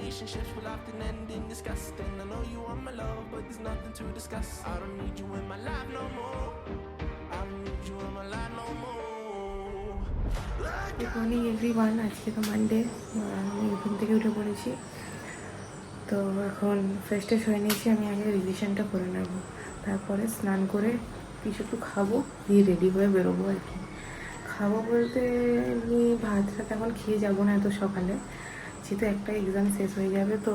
relationships will often end in disgust. And I know you want my love, but there's nothing to discuss. I don't need you in my life no more. I don't need you in my life no more. Good morning everyone. আজকে তো Monday, আমি ঘুম থেকে উঠে পড়েছি। তো এখন fresh ট্রেশ হয়ে নিয়েছি। আমি আগে রিভিশনটা করে নেব, তারপরে স্নান করে কিছু একটু খাবো, দিয়ে রেডি হয়ে বেরোবো আর কি। খাবো বলতে আমি ভাতটা এখন খেয়ে যাবো না এত সকালে, যেহেতু একটা এক্সাম শেষ হয়ে যাবে, তো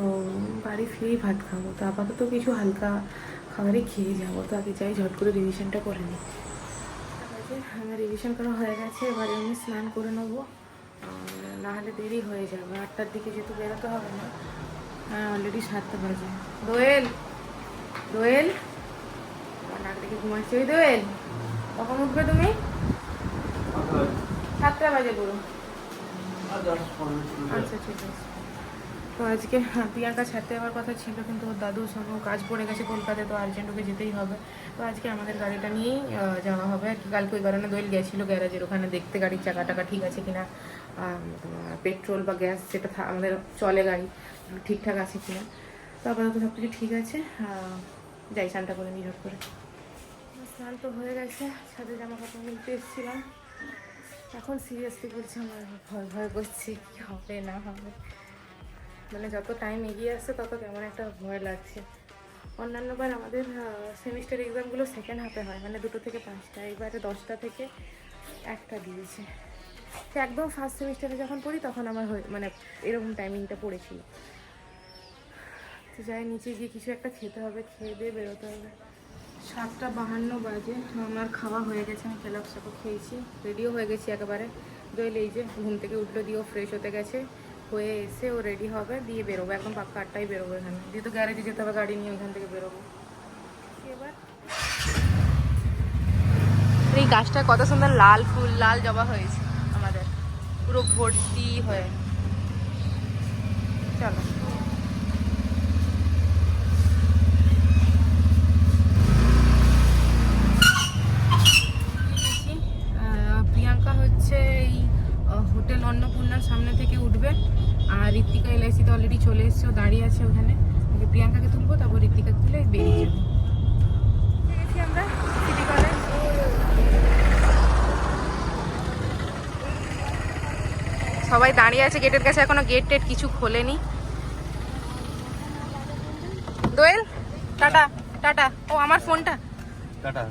বাড়ি ফিরেই ভাত খাবো। তো আপাতত কিছু হালকা খাবারই খেয়ে যাবো। তো আগে যাই ঝট করে রিভিশনটা করে নিই। আমার রিভিশন করা হয়ে গেছে, এবারে আমি স্নান করে নেবো, নাহলে দেরি হয়ে যাবে। 8টার দিকে যেহেতু বেরোতে হবে না, অলরেডি 7টা বাজে। দোয়েল দোয়েল আমার নাক দেখে ঘুমাচ্ছি। ওই দোয়েল, কখন উঠবে তুমি? 7টা বাজে পুরো। আচ্ছা ঠিক আছে। তো আজকে প্রিয়াঙ্কা ছাড়তে যাওয়ার কথা ছিল, কিন্তু ওর দাদুর সঙ্গে কাজ পড়ে গেছে কলকাতায়, তো আর্জেন্ট ওকে যেতেই হবে। তো আজকে আমাদের গাড়িটা নিয়েই যাওয়া হবে আর কি। কালকে ওই কারণে দোয়েল গেছিলো গ্যারেজের ওখানে দেখতে গাড়ির চাকা টাকা ঠিক আছে কিনা, পেট্রোল বা গ্যাস যেটা আমাদের চলে গাড়ি ঠিকঠাক আছে কিনা। তো আপাতত সব কিছু ঠিক আছে। যাই স্নানটা করে নিয়ে ঝট করে। স্নান তো হয়ে গেছে, সাথে জামা কাপড় নিতে এসেছিলাম। এখন সিরিয়াসলি বলছি, আমার ভয় ভয় করছে কী হবে না হবে। মানে যত টাইম এগিয়ে আসছে তত কেমন একটা ভয় লাগছে। অন্যান্যবার আমাদের সেমিস্টার এক্সামগুলো সেকেন্ড হাফে হয়, মানে 2টো থেকে 5টা, এবারে 10টা থেকে 1টা দিয়েছে। তো একদম ফার্স্ট সেমিস্টারে যখন পড়ি তখন আমার মানে এরকম টাইমিংটা পড়েছিল। তো যাই নিচে গিয়ে কিছু একটা খেতে হবে, খেয়ে দিয়ে বেরোতে হবে। 7:52 বাজে, আমার খাওয়া হয়ে গেছে। আমি কেলগস খেয়েছি, রেডিও হয়ে গেছি একেবারে। দোয়েল এই যে ঘুম থেকে উঠলো, দিয়ে ও ফ্রেশ হতে গেছে, হয়ে এসে ও রেডি হবে, দিয়ে বেরোবো। একদম পাক্কা 8টায় বেরোবো এখানে, যেহেতু গ্যারেজে যেতে হবে গাড়ি নিয়ে, ওইখান থেকে বেরোবো। এবার এই গাছটা কত সুন্দর লাল ফুল, লাল জবা হয়েছে আমাদের, পুরো ভর্তি হয়ে। চলো প্রিয়াঙ্কা হচ্ছে এই হোটেল অন্নপূর্ণার সামনে থেকে উঠবে, আর ঋত্বিকা এলআইসিতে অলরেডি চলে এসছে, ও দাঁড়িয়ে আছে ওখানে। আগে প্রিয়াঙ্কাকে তুলবো, তারপর ঋত্বিকাকে তুলে বেরিয়ে যাবো। গেছি আমরা সিটি কলেজ। সবাই দাঁড়িয়ে আছে গেটের কাছে, এখনো গেট টেট কিছু খোলেনি। দোয়েল টাটা টাটা। ও আমার ফোনটা টাটা।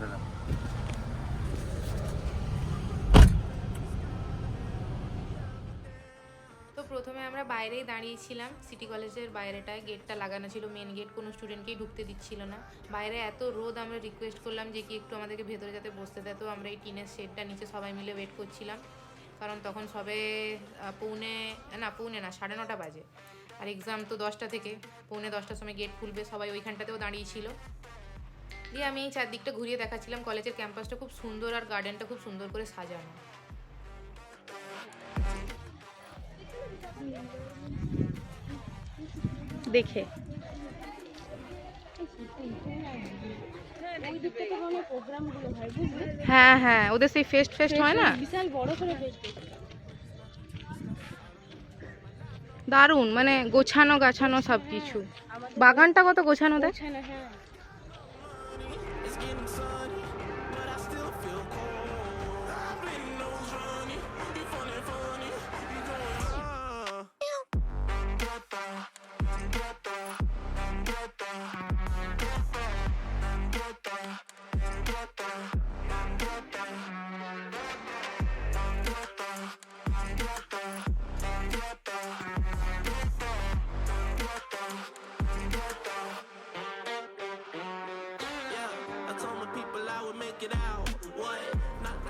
তো প্রথমে আমরা বাইরেই দাঁড়িয়েছিলাম, সিটি কলেজের বাইরেটায় গেটটা লাগানো ছিল, মেন গেট, কোনো স্টুডেন্টকেই ঢুকতে দিচ্ছিল না। বাইরে এত রোদ, আমরা রিকোয়েস্ট করলাম যে কি একটু আমাদেরকে ভেতরে যাতে বসতে দেয়। তো আমরা এই টিনের শেডটা নিচে সবাই মিলে ওয়েট করছিলাম, কারণ তখন সবে পৌনে 9:30 বাজে, আর এক্সাম তো 10টা থেকে। 9:45টার সময় গেট খুলবে, সবাই ওইখানটাতেও দাঁড়িয়েছিল। দিয়ে আমি এই চারদিকটা ঘুরিয়ে দেখাচ্ছিলাম। কলেজের ক্যাম্পাসটা খুব সুন্দর, আর গার্ডেনটা খুব সুন্দর করে সাজানো। দেখে হ্যাঁ হ্যাঁ, ওদের সেই ফেস্ট হয় না, বিশাল বড় করে ফেস্ট। দারুণ, মানে গোছানো গাছানো সবকিছু। বাগানটা কত গোছানো দেখ। হ্যাঁ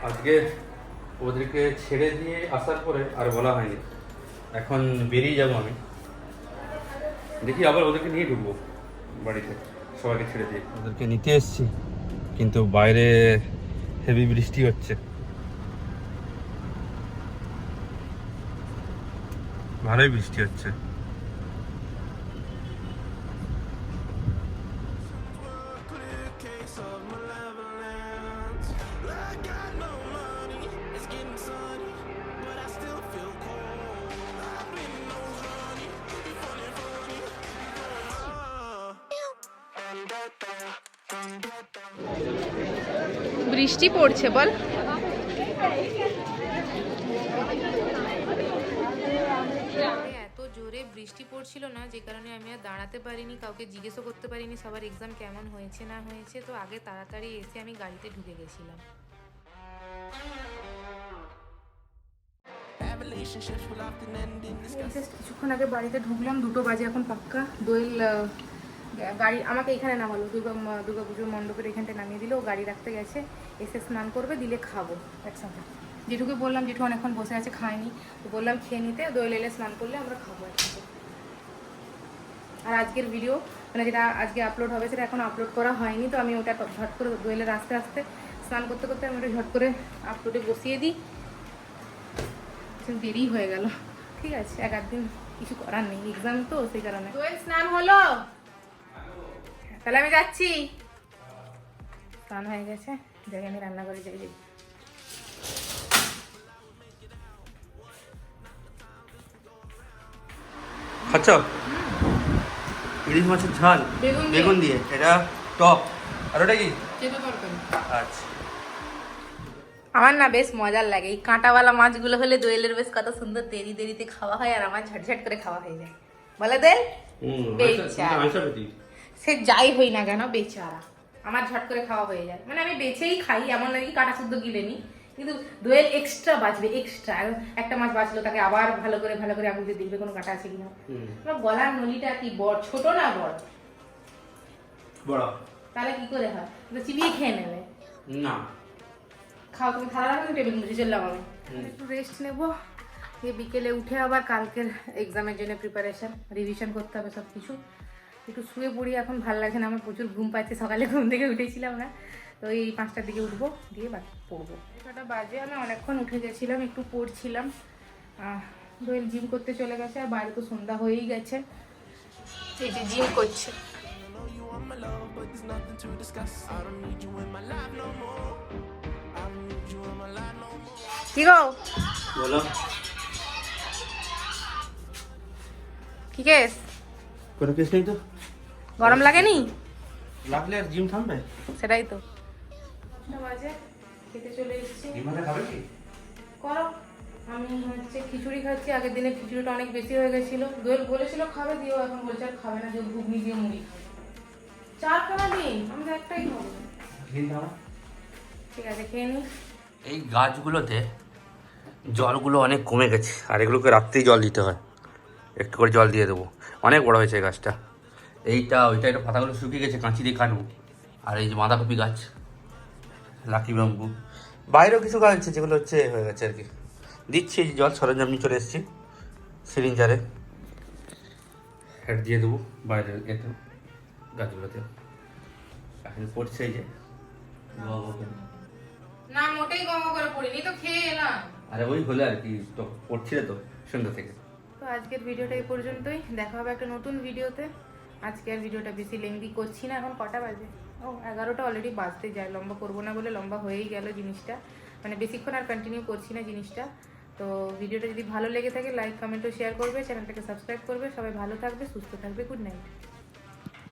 আজকে ওদেরকে ছেড়ে দিয়ে আসার পরে আর বলা হয়নি, এখন বেরিয়ে যাবো আমি। দেখি আবার ওদেরকে নিয়ে ঢুকবো বাড়িতে, সবাইকে ছেড়ে দিয়ে। ওদেরকে নিতে এসছি, কিন্তু বাইরে হেভি বৃষ্টি হচ্ছে, ভালোই বৃষ্টি হচ্ছে। বৃষ্টি পড়ছে বল। এত জোরে বৃষ্টি পড়ছিল না, যে কারণে আমি আর দাঁড়াতে পারিনি, কাউকে জিজ্ঞেসও করতে পারিনি সবার এক্সাম কেমন হয়েছে না হয়েছে। তো আগে তাড়াতাড়ি এসে আমি গাড়িতে ঢুকে গেছিলাম। কিছুক্ষণ আগে বাড়িতে ঢুকলাম, 2টো বাজে এখন পাক্কা। দোয়েল গাড়ি আমাকে এখানে নামালো, দুর্গা পুজোর মণ্ডপের এখানটায় নামিয়ে দিল। ও গাড়ি রাখতে গেছে, এসে স্নান করবে, দিলে খাবো একসাথে। জেঠুকে বললাম, জেঠু অনেকক্ষণ বসে আছে খায়নি, তো বললাম খেয়ে নিতে, দোয়েল এলে স্নান করলে আমরা খাবো একসাথে। আর আজকের ভিডিও মানে যেটা আজকে আপলোড হবে সেটা এখন আপলোড করা হয়নি, তো আমি ওটা ঝট করে দোয়েলের আস্তে আস্তে স্নান করতে করতে আমি ওটা ঝট করে আপলোডে বসিয়ে দিই। দেরি হয়ে গেল, ঠিক আছে, এক আধ দিন কিছু করার নেই, এক্সাম তো সেই কারণে। দোয়েল স্নান হলো? তাহলে আমি যাচ্ছি। স্নান হয়ে গেছে, যাই আমি রান্নাঘরে যাই। আচ্ছা, ইলিশ মাছের ঝাল বেগুন দিয়ে, এটা টক, আর ওটা কি? আচ্ছা, আমার না বেশ মজার লাগে এই কাঁটাওয়ালা মাছগুলো হলে। দোয়েলের বেশ কত সুন্দর দেরি দেরিতে খাওয়া হয়, আর আমার ঝটঝট করে খাওয়া হয়ে যায়, বলে দে। সে যাই হই না কেন, বেচারা আমার ঝট করে খাওয়া হয়ে যায়। মানে আমি বেছেই খাই, এমন নাকি কাটা শুদ্ধ গিলে নি, কিন্তু দোয়েল এক্সট্রা বাঁচবে, এক্সট্রা। একটা মাছ বাঁচলো, তাকে আবার ভালো করে আঙুল দিয়ে দেখবে কোনো কাটা আছে কিনা। আমার গলার নলিটা কি বড়, ছোট না বড়? বড়। তাহলে কি করে হয়? চিবিয়ে খেয়ে নেবে না। খাও, তুমি থালা রাখো, টেবিল মুছে চললাম আমি। একটু রেস্ট নেবো, দিয়ে বিকেলে উঠে আবার কালকের এক্সামের জন্য প্রিপারেশন, রিভিশন করতে হবে সব কিছু। একটু শুয়ে পড়ি, এখন ভালো লাগছে না, আমার প্রচুর ঘুম পাচ্ছে, সকালে ঘুম থেকে উঠেছিলাম না, তো এই 5টার দিকে উঠবো, দিয়ে বাকি পড়বো। 6টা বাজে, আমি অনেকক্ষণ উঠে গেছিলাম, একটু পড়ছিলাম। দোয়েল জিম করতে চলে গেছে, আর বাইরে তো সন্ধ্যা হয়েই গেছে, এই যে জিম করছে। কি গো বলো, কি কেস? কোনো কেস নেই তো। গরম লাগেনি? লাগলে আর জিম থামবে? সেটাই তো। বাজে খেতে চলে এসেছি। খাবে কি করো, আমি হচ্ছে খিচুড়ি খাচ্ছি। আগের দিনে খিচুড়িটা অনেক বেশি হয়ে গেছিল, দোয়েল বলেছিল খাবে, দিও, এখন বলছে আর খাবে না, যে ঘুগনি দিয়ে মুড়ি খাবে। 4খানা দিন, আমরা একটাই খাবো। ঠিক আছে, খেয়ে নি। এই গাছগুলোতে জলগুলো অনেক কমে গেছে, আর এগুলোকে রাত্রেই জল দিতে হয়, একটু করে জল দিয়ে দেবো। অনেক বড় হয়েছে এই গাছটা, এইটা ওইটা, এটা পাতাগুলো শুকিয়ে গেছে, কাঁচি দিয়ে কাটবো। আর এই যে বাঁধাকপি গাছ, লাকি ব্যাম্বু, বাইরেও কিছু গাছ আছে যেগুলো হচ্ছে হয়ে গেছে আর কি। দিচ্ছি এই জল, সরঞ্জাম নিয়ে চলে এসেছি, সিরিঞ্জারে হেড দিয়ে দেবো বাইরের এতে গাছগুলোতে। এখন পড়ছে এই যে না, মোটেই গঙ্গা করে পড়িনি তো, খেয়ে এলাম। আরে ওই হলে আর কি, তো পড়ছিলে তো সন্ধ্যা থেকে। তো আজকের ভিডিওটা এই পর্যন্তই, দেখা হবে একটা নতুন ভিডিওতে। আজকে আর ভিডিওটা বেশি লেন্দি করছি না। এখন কটা বাজে? 11টা অলরেডি বাজতে যায়। লম্বা করবো না বলে লম্বা হয়েই গেল জিনিসটা, মানে বেশিক্ষণ আর কন্টিনিউ করছি না জিনিসটা। তো ভিডিওটা যদি ভালো লেগে থাকে, লাইক কমেন্ট ও শেয়ার করবে, চ্যানেলটাকে সাবস্ক্রাইব করবে। সবাই ভালো থাকবে, সুস্থ থাকবে। Good night.